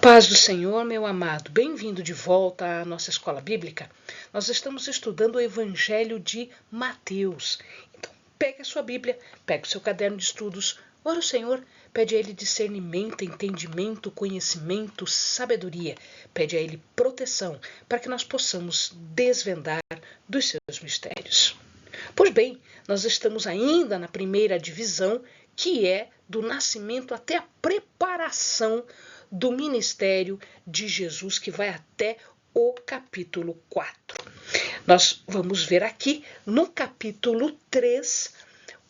paz do Senhor, meu amado, bem-vindo de volta à nossa escola bíblica. Nós estamos estudando o Evangelho de Mateus. Então, pegue a sua Bíblia, pegue o seu caderno de estudos, ora o Senhor, pede a Ele discernimento, entendimento, conhecimento, sabedoria. Pede a Ele proteção, para que nós possamos desvendar dos seus mistérios. Pois bem, nós estamos ainda na primeira divisão, que é do nascimento até a preparação do ministério de Jesus, que vai até o capítulo 4. Nós vamos ver aqui no capítulo 3,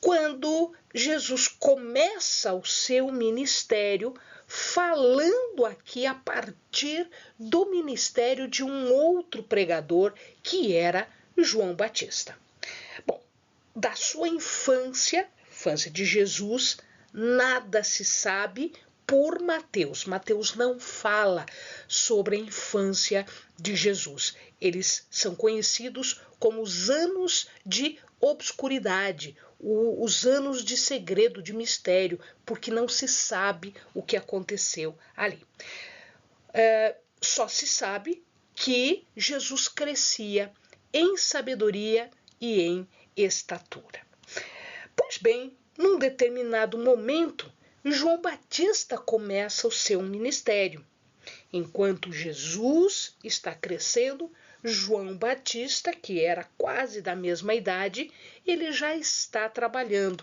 quando Jesus começa o seu ministério, falando aqui a partir do ministério de um outro pregador, que era João Batista. Bom, da sua infância de Jesus, nada se sabe por Mateus. Mateus não fala sobre a infância de Jesus. Eles são conhecidos como os anos de obscuridade, os anos de segredo, de mistério, porque não se sabe o que aconteceu ali. Só se sabe que Jesus crescia em sabedoria e em estatura. Pois bem, num determinado momento, João Batista começa o seu ministério. Enquanto Jesus está crescendo, João Batista, que era quase da mesma idade, ele já está trabalhando.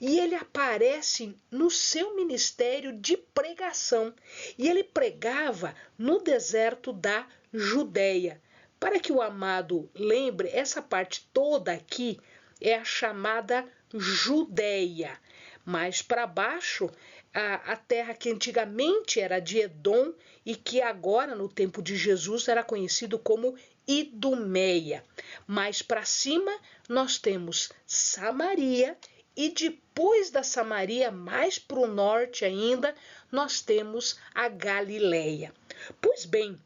E ele aparece no seu ministério de pregação. E ele pregava no deserto da Judeia. Para que o amado lembre, essa parte toda aqui é a chamada Judeia. Mais para baixo, a terra que antigamente era de Edom e que agora, no tempo de Jesus, era conhecido como Idumeia. Mais para cima, nós temos Samaria e depois da Samaria, mais para o norte ainda, nós temos a Galileia. Pois bem,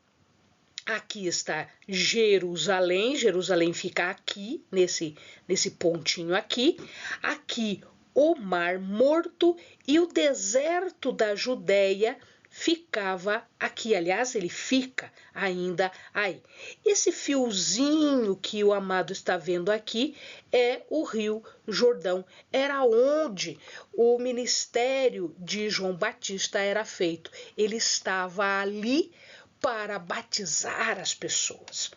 aqui está Jerusalém. Jerusalém fica aqui, nesse pontinho aqui. Aqui o Mar Morto e o deserto da Judeia ficava aqui. Aliás, ele fica ainda aí. Esse fiozinho que o amado está vendo aqui é o Rio Jordão. Era onde o ministério de João Batista era feito. Ele estava ali para batizar as pessoas,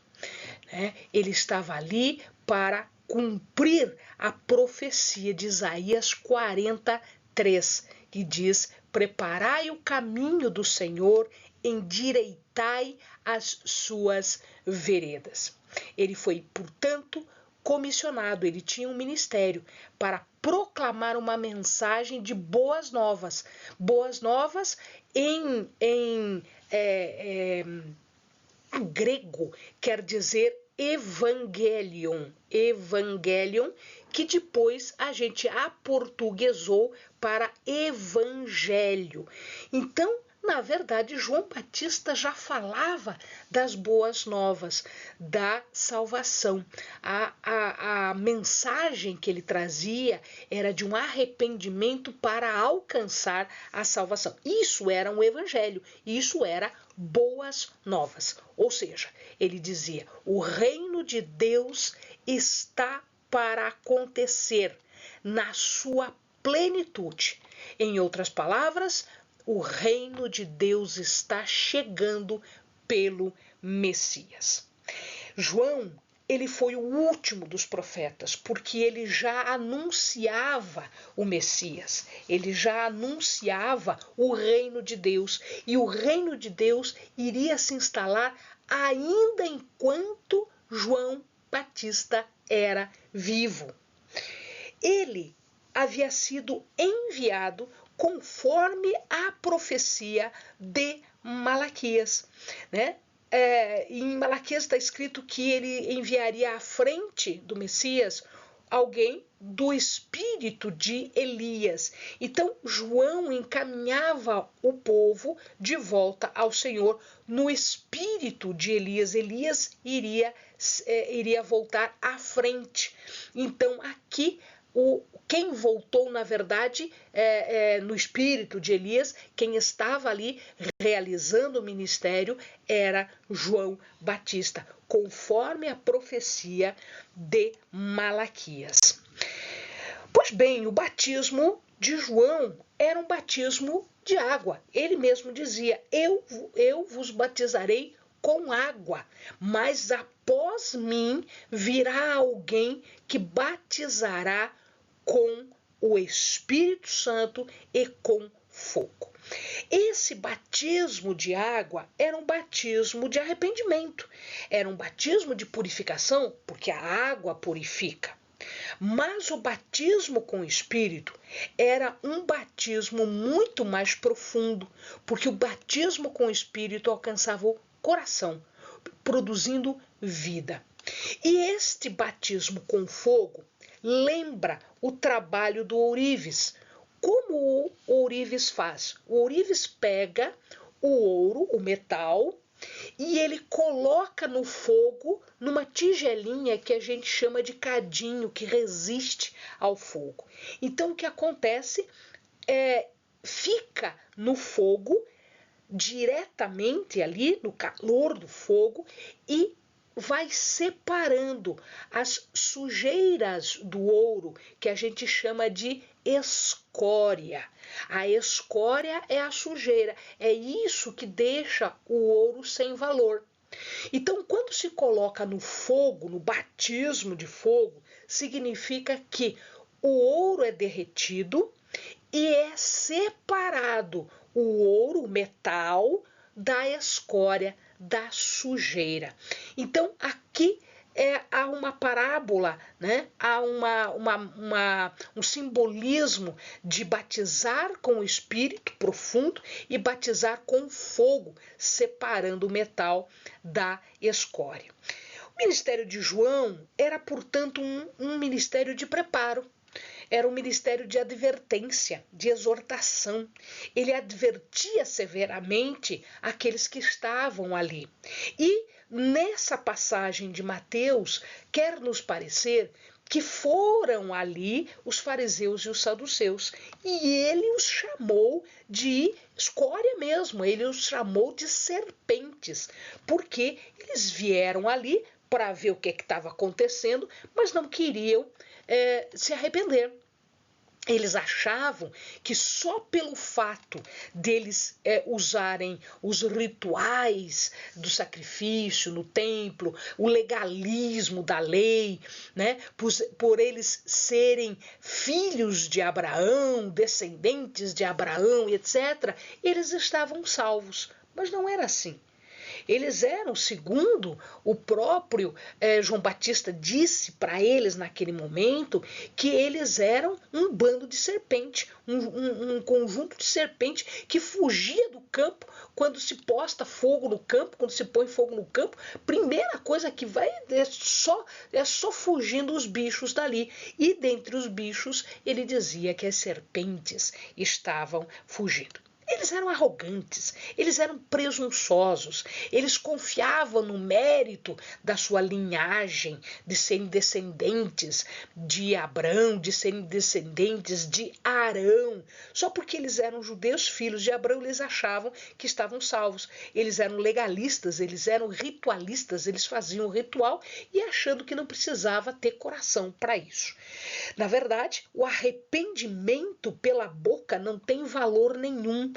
né? Ele estava ali para cumprir a profecia de Isaías 43, que diz: preparai o caminho do Senhor, endireitai as suas veredas. Ele foi, portanto, comissionado, ele tinha um ministério para proclamar uma mensagem de boas novas. Boas novas em grego quer dizer evangelion, que depois a gente aportuguesou para evangelho. Então, na verdade, João Batista já falava das boas novas, da salvação. A mensagem que ele trazia era de um arrependimento para alcançar a salvação. Isso era um evangelho, isso era boas novas. Ou seja, ele dizia: o reino de Deus está para acontecer na sua plenitude. Em outras palavras, o reino de Deus está chegando pelo Messias. João, ele foi o último dos profetas, porque ele já anunciava o Messias, ele já anunciava o reino de Deus, e o reino de Deus iria se instalar ainda enquanto João Batista era vivo. Ele havia sido enviado conforme a profecia de Malaquias, né? Em Malaquias está escrito que ele enviaria à frente do Messias alguém do espírito de Elias. Então, João encaminhava o povo de volta ao Senhor no espírito de Elias. Elias iria voltar à frente. Então, aqui quem voltou, na verdade, no espírito de Elias, quem estava ali realizando o ministério era João Batista, conforme a profecia de Malaquias. Pois bem, o batismo de João era um batismo de água. Ele mesmo dizia: eu vos batizarei com água, mas após mim virá alguém que batizará com o Espírito Santo e com fogo. Esse batismo de água era um batismo de arrependimento, era um batismo de purificação, porque a água purifica. Mas o batismo com o Espírito era um batismo muito mais profundo, porque o batismo com o Espírito alcançava o coração, produzindo vida. E este batismo com fogo lembra o trabalho do ourives. Como o ourives faz? O ourives pega o ouro, o metal, e ele coloca no fogo numa tigelinha que a gente chama de cadinho, que resiste ao fogo. Então o que acontece fica no fogo diretamente ali no calor do fogo e vai separando as sujeiras do ouro, que a gente chama de escória. A escória é a sujeira, é isso que deixa o ouro sem valor. Então, quando se coloca no fogo, no batismo de fogo, significa que o ouro é derretido e é separado o ouro, o metal, da escória, da sujeira. Então, aqui há uma parábola, né? Há um simbolismo de batizar com o Espírito profundo e batizar com fogo, separando o metal da escória. O ministério de João era, portanto, um ministério de preparo. Era um ministério de advertência, de exortação. Ele advertia severamente aqueles que estavam ali. E nessa passagem de Mateus, quer nos parecer que foram ali os fariseus e os saduceus. E ele os chamou de escória mesmo, ele os chamou de serpentes, porque eles vieram ali para ver o que estava acontecendo, mas não queriam se arrepender. Eles achavam que só pelo fato deles usarem os rituais do sacrifício no templo, o legalismo da lei, né, por eles serem filhos de Abraão, descendentes de Abraão, etc., eles estavam salvos. Mas não era assim. Eles eram, segundo o próprio João Batista disse para eles naquele momento, que eles eram um bando de serpente, um conjunto de serpente que fugia do campo quando se posta fogo no campo, quando se põe fogo no campo. Primeira coisa que vai é só fugindo os bichos dali. E dentre os bichos ele dizia que as serpentes estavam fugindo. Eles eram arrogantes, eles eram presunçosos, eles confiavam no mérito da sua linhagem, de serem descendentes de Abrão, de serem descendentes de Arão. Só porque eles eram judeus, filhos de Abrão, eles achavam que estavam salvos. Eles eram legalistas, eles eram ritualistas, eles faziam o ritual e achando que não precisava ter coração para isso. Na verdade, o arrependimento pela boca não tem valor nenhum.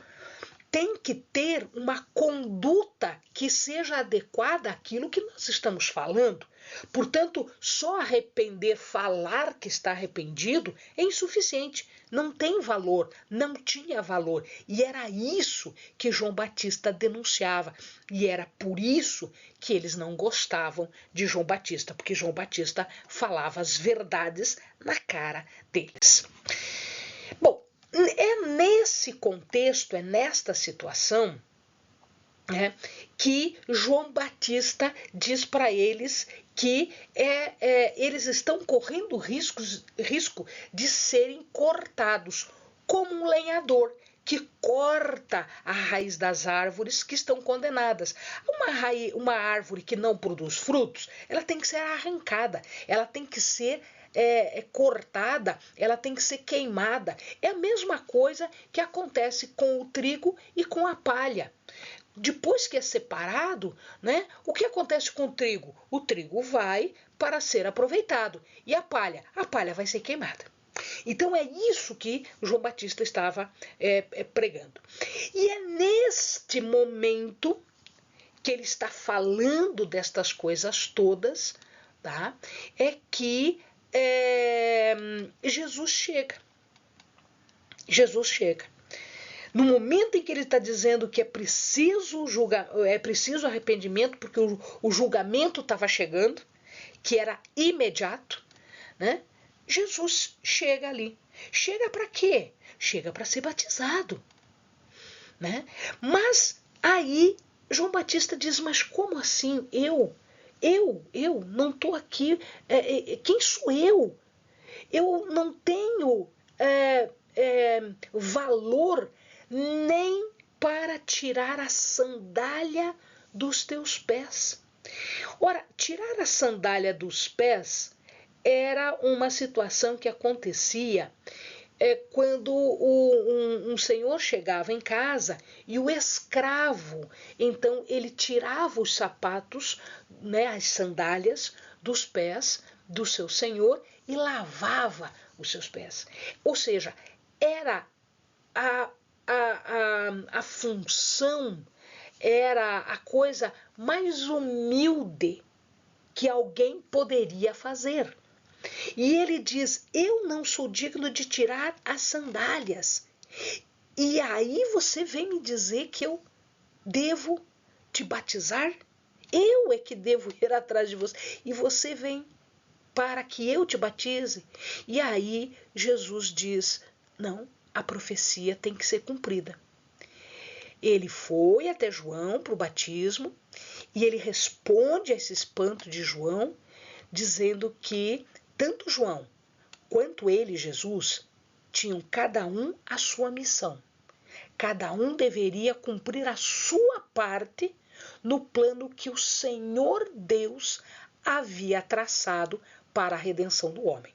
Tem que ter uma conduta que seja adequada àquilo que nós estamos falando. Portanto, só arrepender, falar que está arrependido é insuficiente. Não tem valor, não tinha valor. E era isso que João Batista denunciava. E era por isso que eles não gostavam de João Batista, porque João Batista falava as verdades na cara deles. Bom, é nesse contexto, é nesta situação, que João Batista diz para eles que eles estão correndo risco de serem cortados, como um lenhador que corta a raiz das árvores que estão condenadas. Uma árvore que não produz frutos, ela tem que ser arrancada, ela tem que ser cortada, ela tem que ser queimada. É a mesma coisa que acontece com o trigo e com a palha. Depois que é separado, né, o que acontece com o trigo? O trigo vai para ser aproveitado. E a palha? A palha vai ser queimada. Então é isso que João Batista estava pregando. E é neste momento que ele está falando destas coisas todas, tá? É que Jesus chega. Jesus chega. No momento em que ele está dizendo que é preciso arrependimento, porque o julgamento estava chegando, que era imediato, né? Jesus chega ali. Chega para quê? Chega para ser batizado, né? Mas aí João Batista diz, mas como assim? Eu não estou aqui. Quem sou eu? Eu não tenho valor nem para tirar a sandália dos teus pés. Ora, tirar a sandália dos pés era uma situação que acontecia quando um senhor chegava em casa e o escravo, então ele tirava os sapatos, né, as sandálias dos pés do seu senhor e lavava os seus pés. Ou seja, era a função, era a coisa mais humilde que alguém poderia fazer. E ele diz, eu não sou digno de tirar as sandálias. E aí você vem me dizer que eu devo te batizar? Eu é que devo ir atrás de você. E você vem para que eu te batize? E aí Jesus diz, não, a profecia tem que ser cumprida. Ele foi até João para o batismo e ele responde a esse espanto de João, dizendo que tanto João quanto ele, Jesus, tinham cada um a sua missão. Cada um deveria cumprir a sua parte no plano que o Senhor Deus havia traçado para a redenção do homem.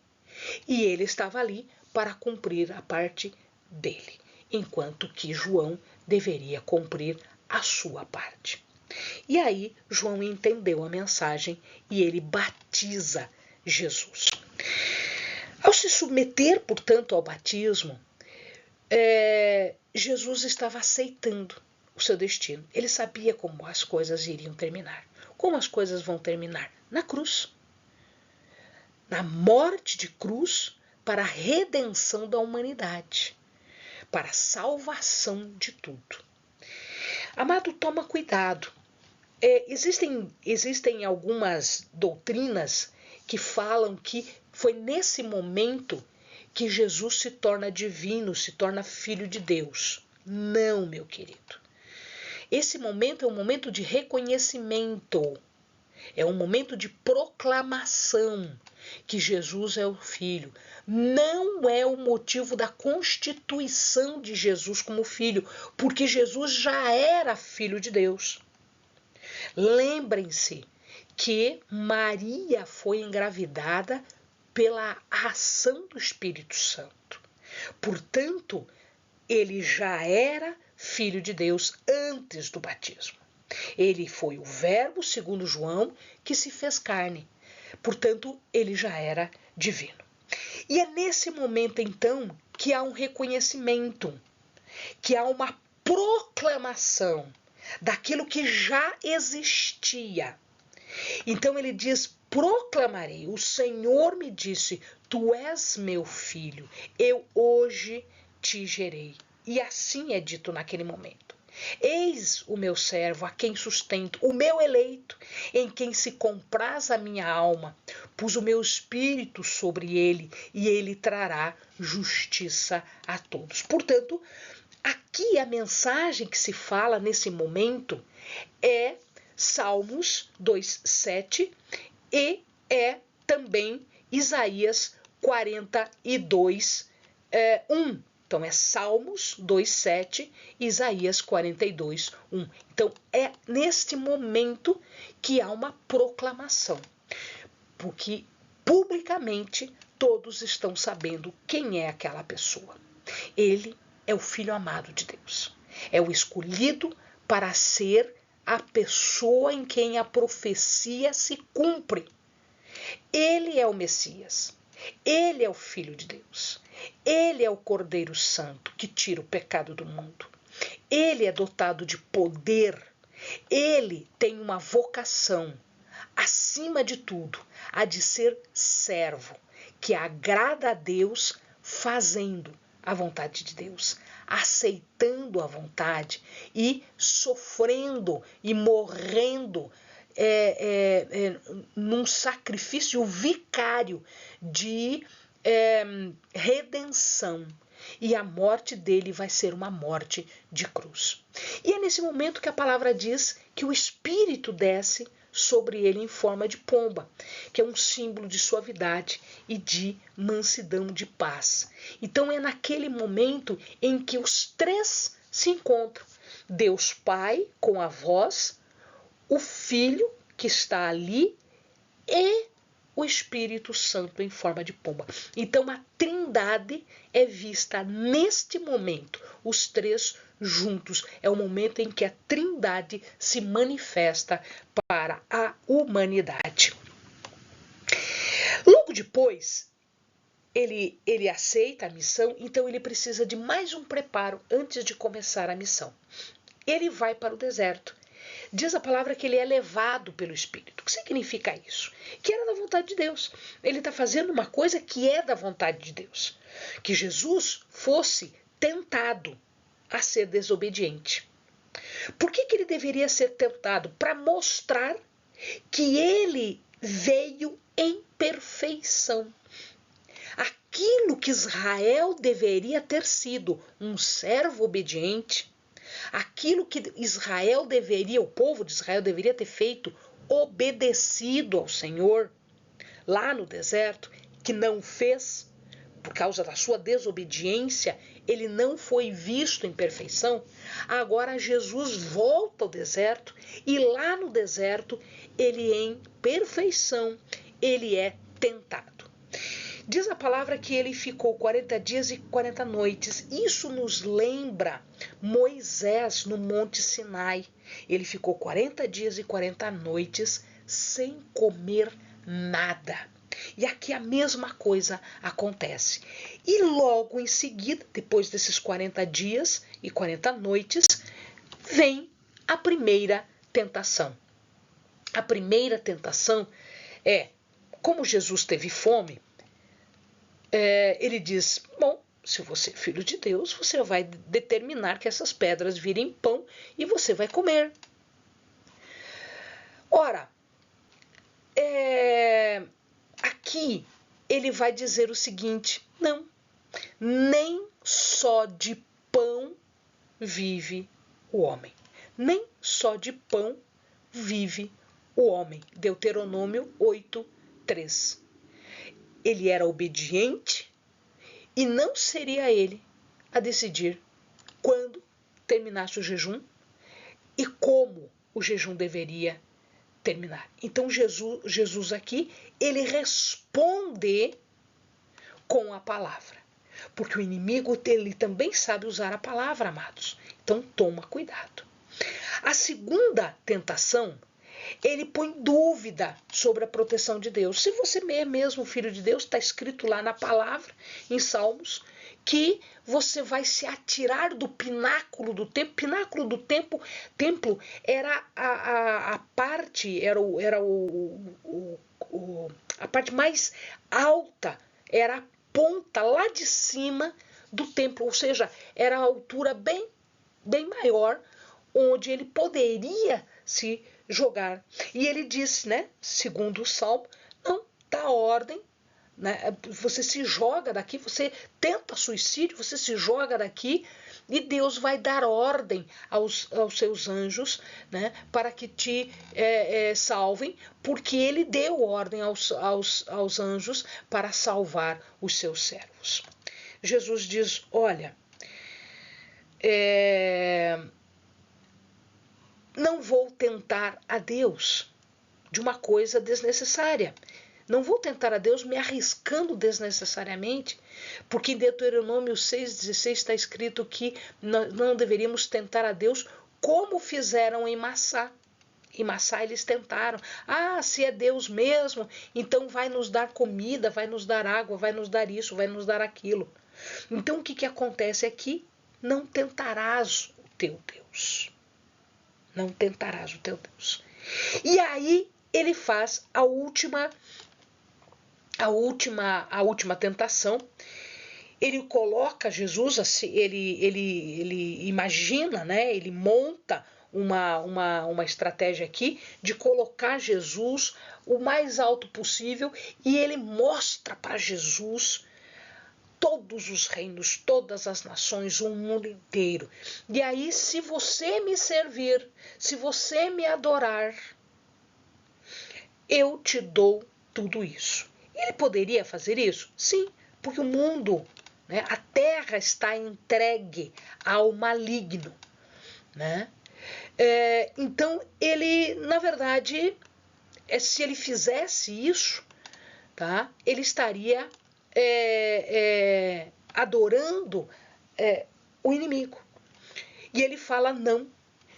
E ele estava ali para cumprir a parte dele, enquanto que João deveria cumprir a sua parte. E aí João entendeu a mensagem e ele batiza Jesus. Ao se submeter, portanto, ao batismo, Jesus estava aceitando o seu destino. Ele sabia como as coisas iriam terminar. Como as coisas vão terminar? Na cruz. Na morte de cruz para a redenção da humanidade. Para a salvação de tudo. Amado, toma cuidado. Existem algumas doutrinas que falam que foi nesse momento que Jesus se torna divino, se torna filho de Deus. Não, meu querido. Esse momento é um momento de reconhecimento. É um momento de proclamação que Jesus é o Filho. Não é o motivo da constituição de Jesus como filho, porque Jesus já era filho de Deus. Lembrem-se que Maria foi engravidada pela ação do Espírito Santo. Portanto, ele já era filho de Deus antes do batismo. Ele foi o Verbo, segundo João, que se fez carne. Portanto, ele já era divino. E é nesse momento, então, que há um reconhecimento, que há uma proclamação daquilo que já existia. Então ele diz, proclamarei, o Senhor me disse, tu és meu filho, eu hoje te gerei. E assim é dito naquele momento. Eis o meu servo, a quem sustento, o meu eleito, em quem se compraz a minha alma. Pus o meu espírito sobre ele, e ele trará justiça a todos. Portanto, aqui a mensagem que se fala nesse momento é Salmos 2:7 e é também Isaías 42:1. Então é Salmos 2:7, Isaías 42:1. Então é neste momento que há uma proclamação, porque publicamente todos estão sabendo quem é aquela pessoa. Ele é o Filho amado de Deus. É o escolhido para ser a pessoa em quem a profecia se cumpre. Ele é o Messias. Ele é o Filho de Deus. Ele é o Cordeiro Santo que tira o pecado do mundo. Ele é dotado de poder. Ele tem uma vocação, acima de tudo, a de ser servo, que agrada a Deus fazendo a vontade de Deus, aceitando a vontade e sofrendo e morrendo num sacrifício vicário de redenção. E a morte dele vai ser uma morte de cruz. E é nesse momento que a palavra diz que o Espírito desce sobre ele em forma de pomba, que é um símbolo de suavidade e de mansidão, de paz. Então é naquele momento em que os três se encontram. Deus Pai com a voz, o Filho que está ali e o Espírito Santo em forma de pomba. Então a Trindade é vista neste momento, os três juntos. É o momento em que a Trindade se manifesta para a humanidade. Logo depois, ele aceita a missão, então ele precisa de mais um preparo antes de começar a missão. Ele vai para o deserto. Diz a palavra que ele é levado pelo Espírito. O que significa isso? Que era da vontade de Deus. Ele está fazendo uma coisa que é da vontade de Deus. Que Jesus fosse tentado a ser desobediente. Por que ele deveria ser tentado? Para mostrar que ele veio em perfeição. Aquilo que Israel deveria ter sido, um servo obediente, aquilo que Israel deveria, o povo de Israel deveria ter feito, obedecido ao Senhor, lá no deserto, que não fez, por causa da sua desobediência, ele não foi visto em perfeição. Agora Jesus volta ao deserto e lá no deserto, ele em perfeição, ele é tentado. Diz a palavra que ele ficou 40 dias e 40 noites. Isso nos lembra Moisés no Monte Sinai. Ele ficou 40 dias e 40 noites sem comer nada. E aqui a mesma coisa acontece. E logo em seguida, depois desses 40 dias e 40 noites, vem a primeira tentação. A primeira tentação é, como Jesus teve fome, ele diz, bom, se você é filho de Deus, você vai determinar que essas pedras virem pão e você vai comer. Ora, aqui ele vai dizer o seguinte, não, nem só de pão vive o homem. Nem só de pão vive o homem. Deuteronômio 8:3. Ele era obediente e não seria ele a decidir quando terminasse o jejum e como o jejum deveria terminar. Então Jesus aqui, ele responde com a palavra. Porque o inimigo ele também sabe usar a palavra, amados. Então toma cuidado. A segunda tentação, ele põe dúvida sobre a proteção de Deus. Se você é mesmo filho de Deus, está escrito lá na palavra, em Salmos, que você vai se atirar do pináculo do templo. Pináculo do templo era a parte, a parte mais alta, era a ponta lá de cima do templo, ou seja, era a altura bem maior, onde ele poderia se jogar. E ele disse, né, segundo o Salmo, não, dá ordem, né, você se joga daqui, você tenta suicídio, você se joga daqui e Deus vai dar ordem aos seus anjos, né, para que te salvem, porque ele deu ordem aos anjos para salvar os seus servos. Jesus diz, olha, não vou tentar a Deus de uma coisa desnecessária. Não vou tentar a Deus me arriscando desnecessariamente, porque em Deuteronômio 6,16 está escrito que não deveríamos tentar a Deus como fizeram em Massá. Em Massá eles tentaram. Se é Deus mesmo, então vai nos dar comida, vai nos dar água, vai nos dar isso, vai nos dar aquilo. Então o que acontece aqui? Não tentarás o teu Deus. Não tentarás o teu Deus. E aí ele faz a última tentação. Ele coloca Jesus, assim, ele imagina, né? Ele monta uma estratégia aqui de colocar Jesus o mais alto possível, e ele mostra para Jesus todos os reinos, todas as nações, o mundo inteiro. E aí, se você me servir, se você me adorar, eu te dou tudo isso. Ele poderia fazer isso? Sim, porque o mundo, né, a terra está entregue ao maligno, né? Então, ele, na verdade, se ele fizesse isso, tá, ele estaria adorando o inimigo. E ele fala: não,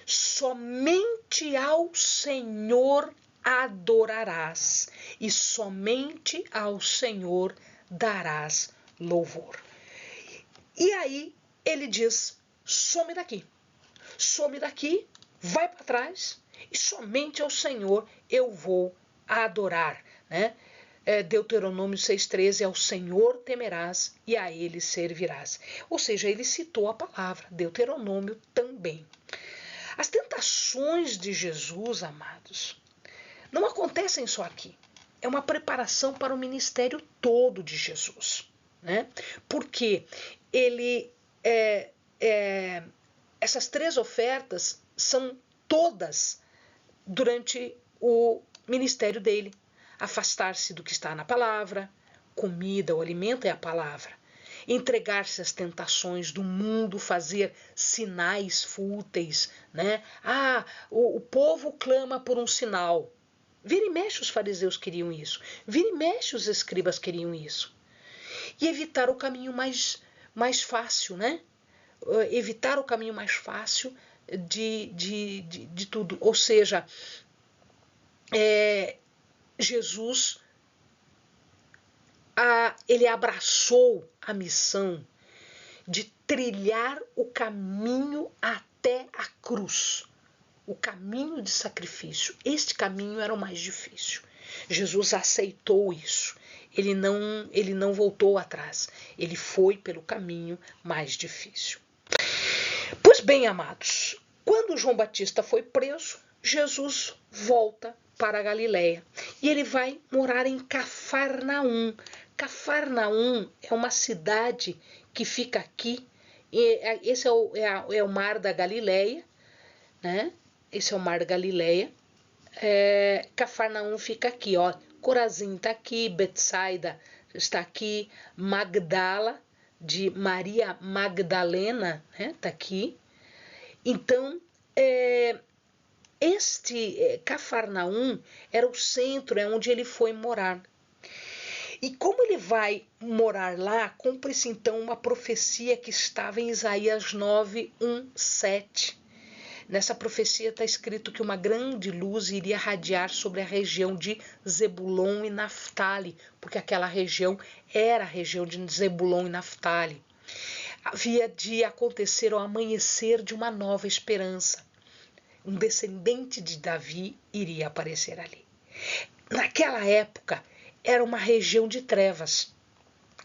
somente ao Senhor adorarás, e somente ao Senhor darás louvor. E aí ele diz: some daqui, vai para trás, e somente ao Senhor eu vou adorar, né? Deuteronômio 6,13, ao Senhor temerás e a ele servirás. Ou seja, ele citou a palavra, Deuteronômio também. As tentações de Jesus, amados, não acontecem só aqui. É uma preparação para o ministério todo de Jesus, né? Porque ele, essas 3 ofertas são todas durante o ministério dele. Afastar-se do que está na palavra, comida, o alimento é a palavra. Entregar-se às tentações do mundo, fazer sinais fúteis, né? O povo clama por um sinal. Vira e mexe os fariseus queriam isso. Vira e mexe os escribas queriam isso. E evitar o caminho mais fácil, né? Evitar o caminho mais fácil de tudo. Ou seja, Jesus, ele abraçou a missão de trilhar o caminho até a cruz, o caminho de sacrifício. Este caminho era o mais difícil. Jesus aceitou isso. Ele não voltou atrás. Ele foi pelo caminho mais difícil. Pois bem, amados, quando João Batista foi preso, Jesus volta para a Galileia e ele vai morar em Cafarnaum. Cafarnaum é uma cidade que fica aqui. Esse é o mar da Galileia, né? Esse é o mar da Galileia. Cafarnaum fica aqui, ó. Corazim está aqui, Betsaida está aqui, Magdala, de Maria Magdalena, né? Está aqui. Então, Cafarnaum era o centro, é onde ele foi morar. E como ele vai morar lá, cumpre-se então uma profecia que estava em Isaías 9:1-7. Nessa profecia está escrito que uma grande luz iria radiar sobre a região de Zebulon e Naftali, porque aquela região era a região de Zebulon e Naftali. Havia de acontecer o amanhecer de uma nova esperança. Um descendente de Davi iria aparecer ali. Naquela época, era uma região de trevas,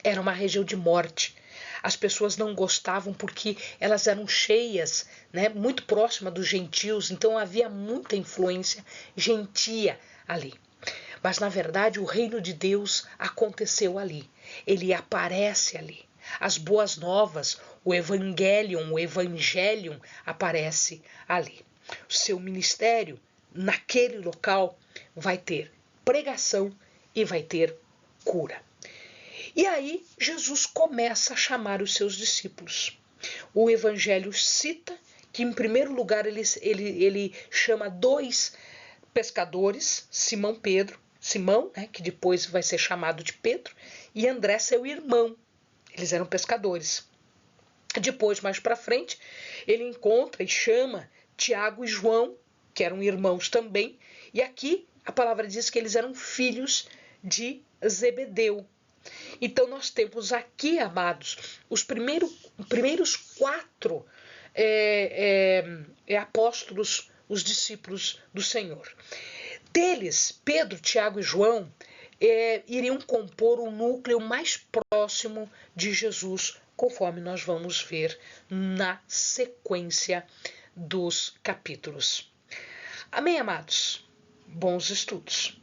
era uma região de morte. As pessoas não gostavam porque elas eram cheias, né, muito próximas dos gentios, então havia muita influência gentia ali. Mas, na verdade, o reino de Deus aconteceu ali. Ele aparece ali. As boas novas, o evangelium aparece ali. O seu ministério, naquele local, vai ter pregação e vai ter cura. E aí Jesus começa a chamar os seus discípulos. O evangelho cita que, em primeiro lugar, ele chama 2 pescadores, Simão Pedro Simão, né, que depois vai ser chamado de Pedro, e André, seu irmão. Eles eram pescadores. Depois, mais para frente, ele encontra e chama Tiago e João, que eram irmãos também, e aqui a palavra diz que eles eram filhos de Zebedeu. Então nós temos aqui, amados, os primeiros 4 apóstolos, os discípulos do Senhor. Deles, Pedro, Tiago e João iriam compor o núcleo mais próximo de Jesus, conforme nós vamos ver na sequência dos capítulos. Amém, amados? Bons estudos!